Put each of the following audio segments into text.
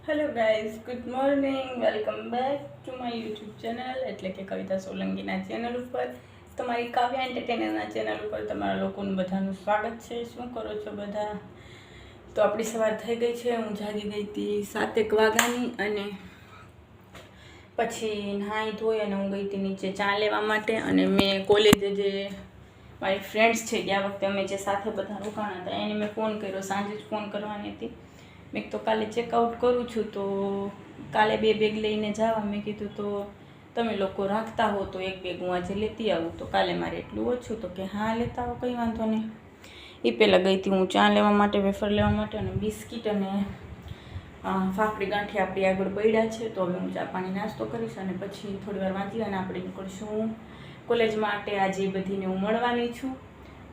Hello guys, good morning. Welcome back to my YouTube channel એટલે કે કવિતા સોલંકીના channel ઉપર, તમારી કાવ્યા એન્ટરટેનરના ચેનલ ઉપર તમારા લોકોનું બધાનું સ્વાગત છે. શું કરો છો બધા? તો આપણી સવાર થઈ ગઈ છે. હું જાગી ગઈ હતી 7 વાગ્યાની અને પછી નાહી ધોઈ અને હું ગઈ હતી નીચે ચા લેવા માટે. અને મેં કોલેજે જે મારી ફ્રેન્ડ્સ છે ગયા વખતે અમે જે સાથે બધા રોકાણા હતા એને મેં ફોન કર્યો, સાંજે જ ફોન કરવાની હતી. મેં તો કાલે ચેકઆઉટ કરું છું તો કાલે 2 બેગ લઈને જવા. મેં કીધું તો તમે લોકો રાખતા હો તો 1 બેગ હું આજે લેતી આવું, તો કાલે મારે એટલું ઓછું. તો કે હા લેતા આવો, કંઈ વાંધો નહીં. એ પહેલાં ગઈ હતી હું ચા લેવા માટે, વેફર લેવા માટે, અને બિસ્કિટ અને ફાફડી ગાંઠી આપણી આગળ પડ્યા છે. તો હવે હું ચા પાણી નાસ્તો કરીશ અને પછી થોડી વાર વાંચી અને આપણે નીકળશું કોલેજ માટે. આજે બધીને હું મળવાની છું.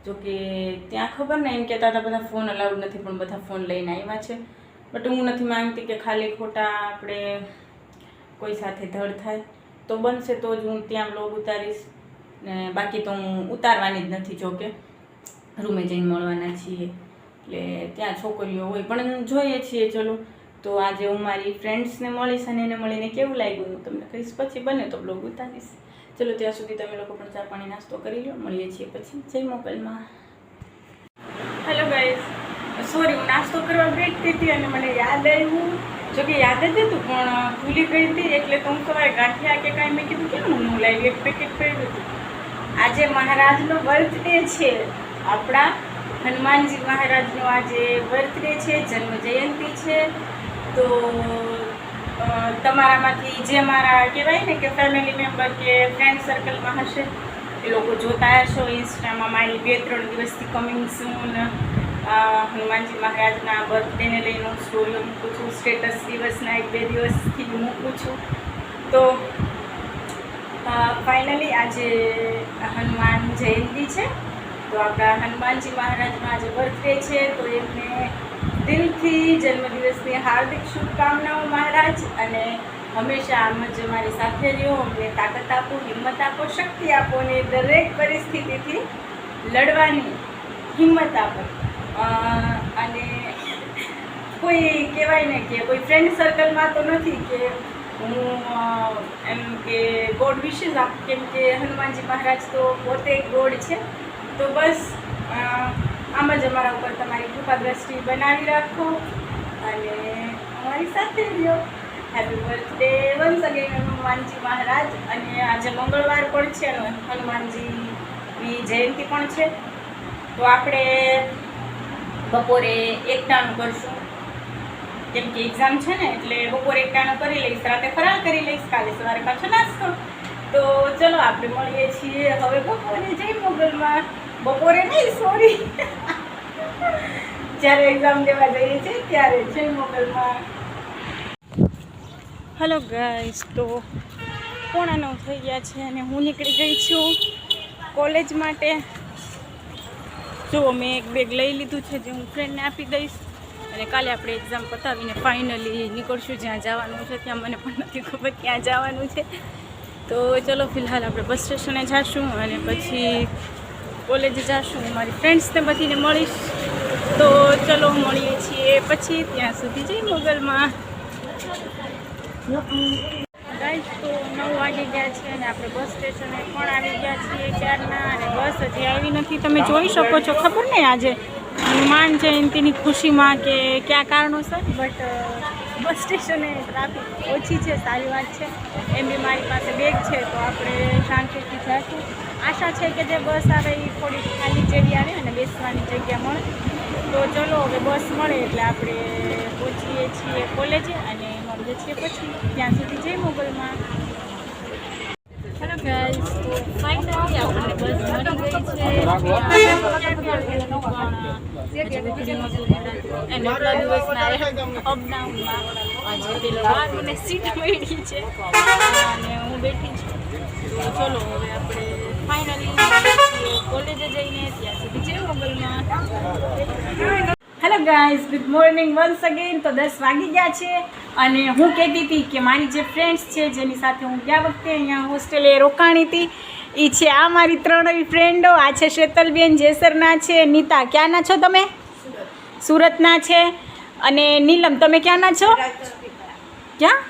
જોકે ત્યાં ખબર ને એમ કહેતા હતા બધા ફોન અલાઉડ નથી, પણ બધા ફોન લઈને આવ્યા છે. બટ હું નથી માંગતી કે ખાલી ખોટા આપણે કોઈ સાથે ધડ થાય. તો બનશે તો જ હું ત્યાં બ્લોગ ઉતારીશ, ને બાકી તો હું ઉતારવાની જ નથી. જોકે રૂમે જઈને મળવાના છીએ એટલે ત્યાં છોકરીઓ હોય પણ જોઈએ છીએ. ચલો તો આજે હું મારી ફ્રેન્ડ્સને મળીશ અને એને મળીને કેવું લાગ્યું હું તમને કહીશ. પછી બને તો બ્લોગ ઉતારીશ. ચલો ત્યાં સુધી તમે લોકો પણ ચા પાણી નાસ્તો કરી લો. મળીએ છીએ પછી. જય મોકલમાં. હેલો ગાઈઝ, સોરી હું નાસ્તો કરવા બેઠતી હતી અને મને યાદ આવ્યું. જોકે યાદ જ હતું પણ ભૂલી ગઈ હતી. એટલે તો હું સવારે ગાંઠિયા કે કાંઈ મેં કીધું કેમ હું લાવી, 1 પેકેટ પડ્યું હતું. આજે મહારાજનો બર્થડે છે. આપણા હનુમાનજી મહારાજનો આજે બર્થડે છે, જન્મ જયંતિ છે. તો તમારામાંથી જે મારા કહેવાય ને કે ફેમિલી મેમ્બર કે ફ્રેન્ડ સર્કલમાં હશે એ લોકો જોતા હશો ઇન્સ્ટામાં મારી 2-3 દિવસથી કમિંગ સૂન હનુમાનજી મહારાજના બર્થડેને લઈને હું સ્ટોરીઓ મૂકું છું. સ્ટેટસ દિવસના 1-2 દિવસથી મૂકું છું. તો ફાઇનલી આજે હનુમાન જયંતિ છે. તો આપણા હનુમાનજી મહારાજનો આજે બર્થડે છે. તો એમને દિલથી જન્મદિવસની હાર્દિક શુભકામનાઓ મહારાજ. અને હંમેશા આમ જ અમારી સાથે રહ્યો, અમને તાકાત આપો, હિંમત આપો, શક્તિ આપો અને દરેક પરિસ્થિતિથી લડવાની હિંમત આપો. અને કોઈ કહેવાય ને કે કોઈ ફ્રેન્ડ સર્કલમાં તો નથી કે હું એમ કે ગોડ વિશે જ આપું, કેમ કે હનુમાનજી મહારાજ તો પોતે ગોડ છે. તો બસ આમ જ અમારા ઉપર તમારી કૃપા દ્રષ્ટિ બનાવી રાખો અને અમારી સાથે રહ્યો. Happy birthday once again Hanumanji Maharaj. અને આજે મંગળવાર પણ છે અને હનુમાનજીની જયંતિ પણ છે. તો આપણે બપોરે એકટાણું કરશું, કેમ કે એક્ઝામ છે ને એટલે બપોરે એકટાણું કરી લઈશ, રાતે ફરાળ કરી લઈશ, કાલે સવારે પાછો નાસ્તો. તો ચલો આપણે મળીએ છીએ હવે બપોરે. જય મોગલમાં. બપોરે નહીં, સોરી, જ્યારે એક્ઝામ દેવા જઈએ છીએ ત્યારે. જય મોગલમાં. હેલો ગાઈસ, તો 8:45 થઈ ગયા છે અને હું નીકળી ગઈ છું કોલેજ માટે. જો મેં 1 બેગ લઈ લીધું છે જે હું ફ્રેન્ડને આપી દઈશ. અને કાલે આપણે એક્ઝામ પતાવીને ફાઇનલી નીકળશું જ્યાં જવાનું છે. ત્યાં મને પણ નથી ખબર ક્યાં જવાનું છે. તો ચલો ફિલહાલ આપણે બસ સ્ટેશને જઈશું અને પછી કોલેજે જઈશું. મારી ફ્રેન્ડ્સને બધીને મળીશ. તો ચલો મળીએ છીએ પછી. ત્યાં સુધી જય મોગલમાં. ગાઈસ, તો 9 વાગી ગયા છે અને આપણે બસ સ્ટેશને પણ આવી ગયા છીએ ક્યારના. અને બસ હજી આવી નથી. તમે જોઈ શકો છો, ખબર નહીં આજે હનુમાન જયંતિની ખુશીમાં કે કયા કારણોસર, બટ બસ સ્ટેશને ટ્રાફિક ઓછી છે. સારી વાત છે. એમ બી મારી પાસે બેગ છે તો આપણે શાંતિથી જઈશું. આશા છે કે જે બસ આવે એ થોડી ખાલી જેવી આવે અને બેસવાની જગ્યા મળે. તો ચલો હવે બસ મળે એટલે આપણે પહોંચીએ છીએ કોલેજે અને મળીએ છીએ પછી. ત્યાં સુધી જય મોગલમાં. હેલો ગાઈસ, તો ફાઇનલી આપણને બસ મળી ગઈ છે. અને એટલા દિવસના અપડાઉનમાં આજે પેલો વાર મને સીટ મળી છે અને હું બેઠી છું. તો ચલો હવે આપણે ફાઇનલી કોલેજે જઈને ત્યાં સુધી જય મોગલમાં. Hello guys, good morning once again. તો 10 વાગી ગયા છે અને હું કહેતી હતી કે મારી જે ફ્રેન્ડ્સ છે જેની સાથે હું ગયા વખતે અહીંયા હોસ્ટેલે રોકાણી હતી એ છે આ મારી 3 ફ્રેન્ડો. આ છે શેતલબેન, જેસરના છે, નીતા ક્યાંના છો તમે? સુરતના છે. અને નીલમ તમે ક્યાંના છો? ક્યાં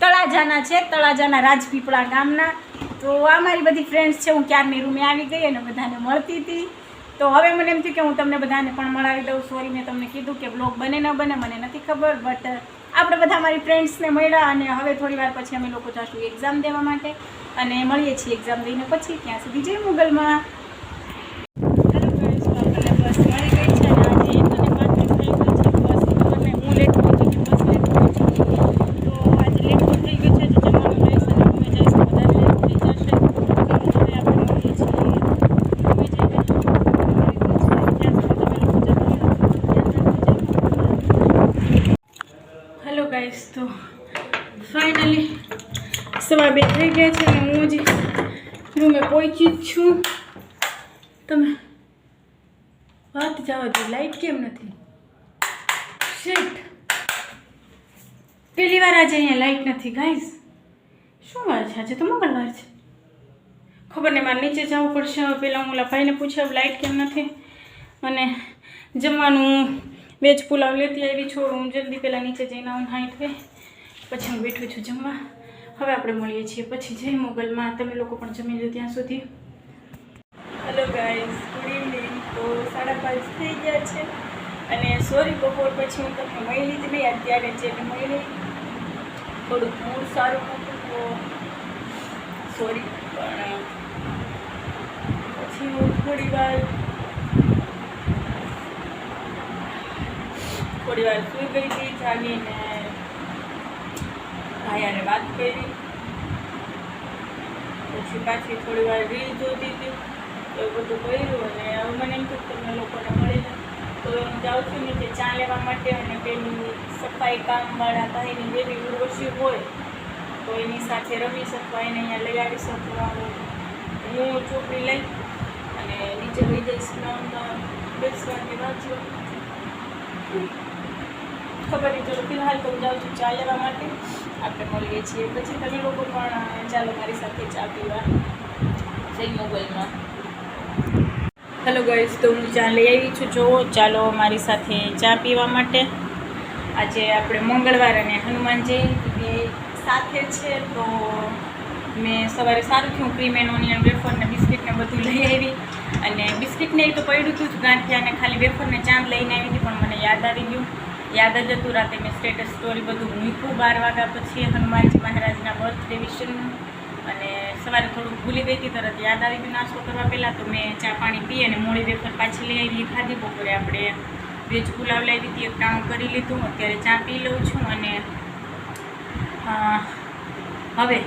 તળાજાના છે, તળાજાના રાજપીપળા ગામના. તો આ મારી બધી ફ્રેન્ડ્સ છે. હું ક્યારની રૂમે આવી ગઈ અને બધાને મળતી હતી. તો હવે મને એમ થયું કે હું તમને બધાને પણ મળાવી દઉં. સોરી મેં તમને કીધું કે બ્લોગ બને ન બને મને નથી ખબર, બટ આપણે બધા મારી ફ્રેન્ડ્સને મળ્યા અને હવે થોડી વાર પછી અમે લોકો જઈશું એક્ઝામ દેવા માટે અને મળીએ છીએ એક્ઝામ દઈને પછી. ત્યાં સુધી જય મોગલમાં. તો ફાઇનલી 2:30 થઈ ગયા છે અને હું હજી રૂમે પહોંચી જ છું. તમે વાત જવા દો, લાઈટ કેમ નથી? શિટ, પહેલી વાર આજે અહીંયા લાઈટ નથી ગાઈઝ. શું વાર છે? આજે તો મંગળવાર છે. ખબર નહીં, મારે નીચે જવું પડશે. હવે પહેલાં હું ઓલા ભાઈને પૂછ્યું લાઈટ કેમ નથી. અને જમવાનું વેજ પુલાવ લેતી આવી છું. હું જલ્દી પહેલાં નીચે જઈને આવું, નાહી ધોઈ પછી હું બેઠું છું જમવા. હવે આપણે મળીએ છીએ પછી જય મોગલમાં. તમે લોકો પણ જમી લો ત્યાં સુધી. Hello guys, good evening. તો 5:30 થઈ ગયા છે અને સોરી બપોર પછી હું તમને મળી જ નહીં. અત્યારે જે મળી થોડુંક મૂડ સારું હતું તો સોરી, પણ પછી હું થોડી વાર સૂઈ ગઈ હતી. જાગીને ભાઈને વાત કરી, પછી પાછી થોડી વાર રીલ જોતી હતી. તો એ બધું કર્યું અને હવે મને એમ થયું તમને લોકોને મળી જાય. તો હું જાઉં છું નીચે ચા લેવા માટે અને પેલું સફાઈ કામવાળા ભાઈની બેબી ઉર્વશી હોય તો એની સાથે રમી શકવા, એને અહીંયા લઈ આવી શકવા. હું ચોપડી લઈ અને નીચે લઈ જઈશ બેસવાની વાંચવા. ખબર નહીં, ચલો ફિલહાલ તો હું જાઉં છું ચા લેવા માટે. આપણે મળીએ છીએ પછી. તમે લોકો પણ ચાલો મારી સાથે ચા પીવા જય મોગલમાં. હેલો ગાઈઝ, તો હું ચા લઈ આવી છું. જુઓ, ચાલો મારી સાથે ચા પીવા માટે. આજે આપણે મંગળવાર અને હનુમાન જયંતિ સાથે છે. તો મેં સવારે સારું થયું ક્રીમ એન્ડ ઓનિયન વેફર ને બિસ્કિટને બધું લઈ આવી. અને બિસ્કિટને એ તો પડ્યું હતું જ ગાંઠિયા, અને ખાલી વેફરને ચાંદ લઈને આવી હતી. પણ મને યાદ આવી ગયું, યાદ જ હતું. રાતે મેં સ્ટેટસ સ્ટોરી બધું મૂક્યું 12 વાગ્યા પછી હનુમાનજી મહારાજના બર્થડે વિશનું. અને સવારે થોડુંક ભૂલી ગઈ હતી, તરત યાદ આવી ગયું નાસ્તો કરવા પહેલાં. તો મેં ચા પાણી પી અને મોડી વેફર પાછી લઈ આવી ખાધી. બપોરે આપણે વેજ પુલાવ લાવી હતી, એક ટાણું કરી લીધું. અત્યારે ચા પી લઉં છું અને હવે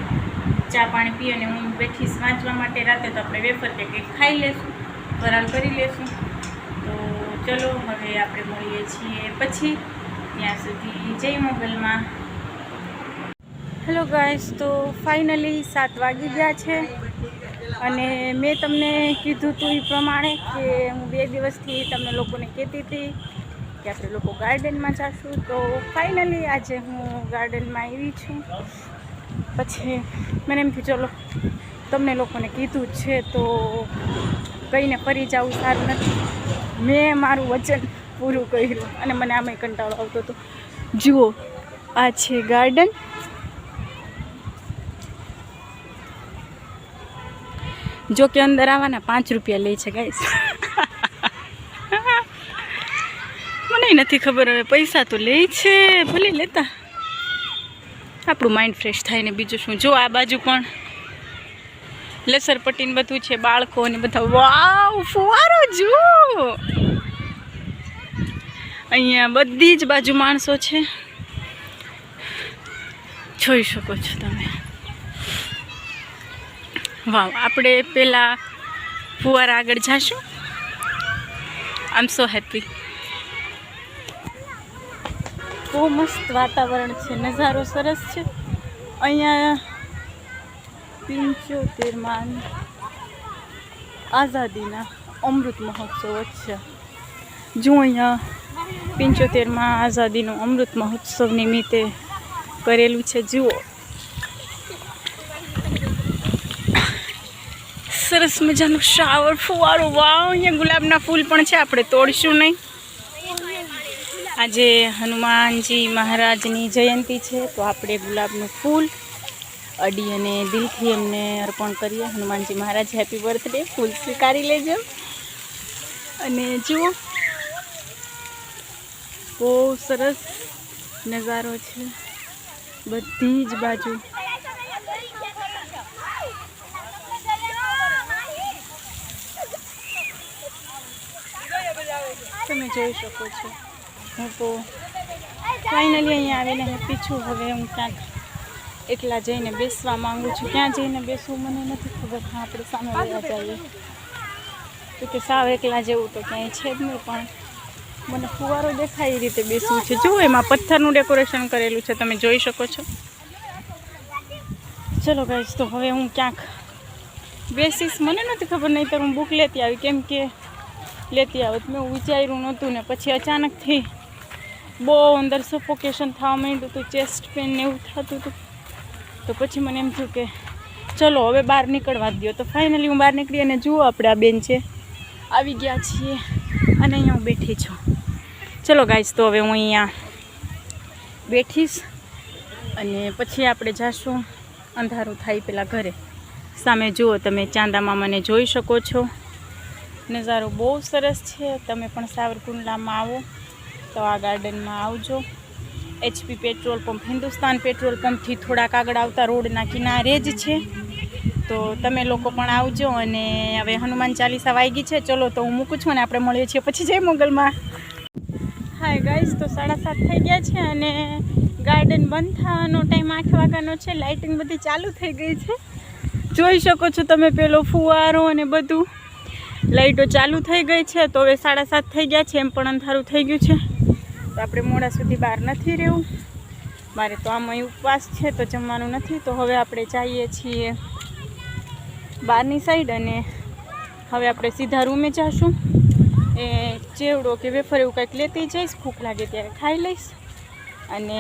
ચા પાણી પી અને હું બેઠીશ વાંચવા માટે. રાતે તો આપણે વેફર કે કંઈક ખાઈ લેશું, ફરાળ કરી લેશું. તો ચલો હવે આપણે મળીએ છીએ પછી. ત્યાં સુધી જય મોગલમાં. હેલો ગાઈસ, તો ફાઇનલી 7 વાગી ગયા છે અને મેં તમને કીધું હતું એ પ્રમાણે કે હું 2 દિવસથી તમને લોકોને કહેતી હતી કે આપણે લોકો ગાર્ડનમાં જઈશું. તો ફાઇનલી આજે હું ગાર્ડનમાં આવી છું. પછી મને એમ થયું ચલો તમને લોકોને કીધું જ છે તો કહીને ફરી જવું સારું નથી. મેં મારું વચન પૂરું કર્યું અને મને આમાંય કંટાળો આવતો હતો. જુઓ, આ છે ગાર્ડન. જો કે અંદર આવવાના 5 રૂપિયા લે છે ગાઈસ. મને નથી ખબર, હવે પૈસા તો લે છે, ભલે લેતા, આપણું માઇન્ડ ફ્રેશ થાય ને બીજું શું. જો આ બાજુ પણ લસરપટ્ટીને બધું છે, બાળકો ને બધા. વાવ, ફુવારો જુઓ. અહીંયા બધી જ બાજુ માણસો છે, જોઈ શકો છો તમે. વાવ, આપણે પહેલાં ફુવારા આગળ જઈશું. આઈ એમ સો હેપી. બહુ મસ્ત વાતાવરણ છે, નજારો સરસ છે. અહીંયા 75માં આઝાદીના અમૃત મહોત્સવ છે. જો અહીંયા 75માં આઝાદીનો અમૃત મહોત્સવ નિમિત્તે કરેલું છે. જુઓ, સરસ મજાનું શાવર ફુવારો. વાવ, અહીંયા ગુલાબના ફૂલ પણ છે, આપણે તોડશું નહીં. આજે હનુમાનજી મહારાજની જયંતિ છે, તો આપણે ગુલાબનું ફૂલ અડી અને દિલથી એમને અર્પણ કરીએ. હનુમાનજી મહારાજ હેપી બર્થડે, ફૂલ સ્વીકારી લેજો. અને જુઓ બહુ સરસ નજારો છે બધી જ બાજુ. તમે જોઈ શકો છો. હું તો ફાઇનલી અહીંયા આવીને હેપી છું. હવે હું ક્યાંક એકલા જઈને બેસવા માંગુ છું. ક્યાં જઈને બેસવું મને નથી ખબર. હા, આપણે સામે વયા જઈએ, તો કે સાવ એકલા જેવું તો ક્યાંય છે જ નહીં, પણ મને ફુવારો દેખાય એ રીતે બેસવું છે. જુઓ, એમાં પથ્થરનું ડેકોરેશન કરેલું છે, તમે જોઈ શકો છો. ચલો ગાઈસ, તો હવે હું ક્યાંક બેસીશ. મને નથી ખબર, નહીં તો હું બુક લેતી આવી, કેમ કે લેતી આવત મેં વિચાર્યું નહોતું ને પછી અચાનકથી બહુ અંદર સફોકેશન થવા માંડ્યું હતું, ચેસ્ટ પેન ને એવું થતું હતું. તો પછી મને એમ થયું કે ચલો હવે બહાર નીકળવા દો. તો ફાઇનલી હું બહાર નીકળી અને જુઓ આપણે આ બેન છે આવી ગયા છીએ અને અહીંયા હું બેઠી છું. ચલો ગાઈસ, તો હવે હું અહીંયા બેઠીશ અને પછી આપણે જઈશું અંધારું થાય પહેલાં ઘરે. સામે જુઓ તમે ચાંદામાં મને જોઈ શકો છો. નજારો બહુ સરસ છે. તમે પણ સાવરકુંડલામાં આવો તો આ ગાર્ડનમાં આવજો. HP petrol pump, Hindustan petrol પંપથી થોડાક આગળ આવતા રોડના કિનારે જ છે. તો તમે લોકો પણ આવજો. અને હવે હનુમાન ચાલીસા વાગી છે. ચલો તો હું મૂકું છું અને આપણે મળીએ છીએ પછી જય મોગલમાં. હાય ગાઈસ, તો 7:30 થઈ ગયા છે અને ગાર્ડન બંધ થવાનો ટાઈમ 8 વાગ્યાનો છે. લાઇટિંગ બધી ચાલુ થઈ ગઈ છે, જોઈ શકો છો તમે. પેલો ફુવારો અને બધું લાઇટો ચાલુ થઈ ગઈ છે. તો હવે 7:30 થઈ ગયા છે, એમ પણ અંધારું થઈ ગયું છે. તો આપણે મોડા સુધી બહાર નથી રહેવું. મારે તો આમાં ઉપવાસ છે તો જમવાનું નથી. તો હવે આપણે જઈએ છીએ બહારની સાઈડ અને હવે આપણે સીધા રૂમે જઈશું. એ ચેવડો કે વેફર એવું કંઈક લેતી જઈશ, ભૂખ લાગે ત્યારે ખાઈ લઈશ. અને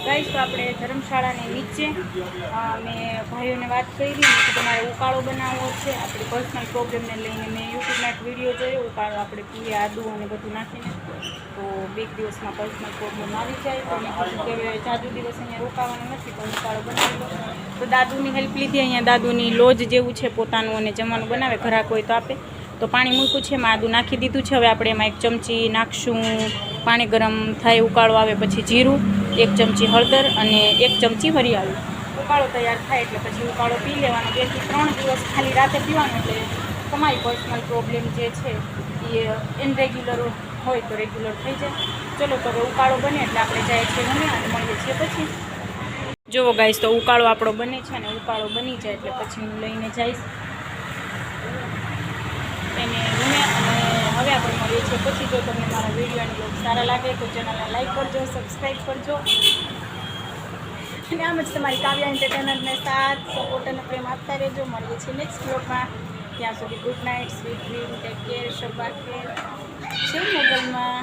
ગાઈસ, તો આપણે ધર્મશાળાની નીચે મેં ભાઈઓને વાત કરી કે તમારે ઉકાળો બનાવવો છે આપણી પર્સનલ પ્રોબ્લેમને લઈને. મેં યુટ્યુબમાં એક વિડીયો જોયો, ઉકાળો આપણે પીએ આદુ અને બધું નાખીને, તો 2 દિવસમાં પર્સનલ પ્રોબ્લેમ આવી જાય. તો મેં કીધું કે જાજુ દિવસ અહીંયા રોકાવાનું નથી, તો ઉકાળો બનાવી લો. તો દાદુની હેલ્પ લીધી. અહીંયા દાદુની લોજ જેવું છે પોતાનું, અને જમવાનું બનાવે, ઘરાક હોય તો આપે. તો પાણી મૂક્યું છે, એમાં આદુ નાખી દીધું છે. હવે આપણે એમાં 1 ચમચી નાખશું પાણી ગરમ થાય, ઉકાળો આવે પછી જીરું, 1 ચમચી હળદર અને 1 ચમચી વરિયાળી. ઉકાળો તૈયાર થાય એટલે પછી ઉકાળો પી લેવાનો. 2 થી 3 દિવસ ખાલી રાતે પીવાનું, એટલે તમારી પર્સનલ પ્રોબ્લેમ જે છે એ ઇનરેગ્યુલર હોય તો રેગ્યુલર થઈ જાય. ચલો તો હવે ઉકાળો બને એટલે આપણે જઈએ છીએ રૂમે અને મળીએ છીએ પછી. જુઓ ગાઈસ, તો ઉકાળો આપણો બને છે અને ઉકાળો બની જાય એટલે પછી હું લઈને જઈશ એને રૂમે. અને હવે આપણે મળીએ છીએ પછી. જો તમને મારા વિડીયો અને બ્લોગ સારા લાગે તો ચેનલને લાઈક કરજો, સબસ્ક્રાઈબ કરજો અને આમ જ તમારી કાવ્યા એન્ટરટેનમેન્ટને સાથ સપોર્ટ અને પ્રેમ આપતા રહેજો. મળીએ છીએ નેક્સ્ટ બ્લોગમાં. ત્યાં સુધી good night, sweet dream, take care, શબા ખેર, જય મોગલમાં.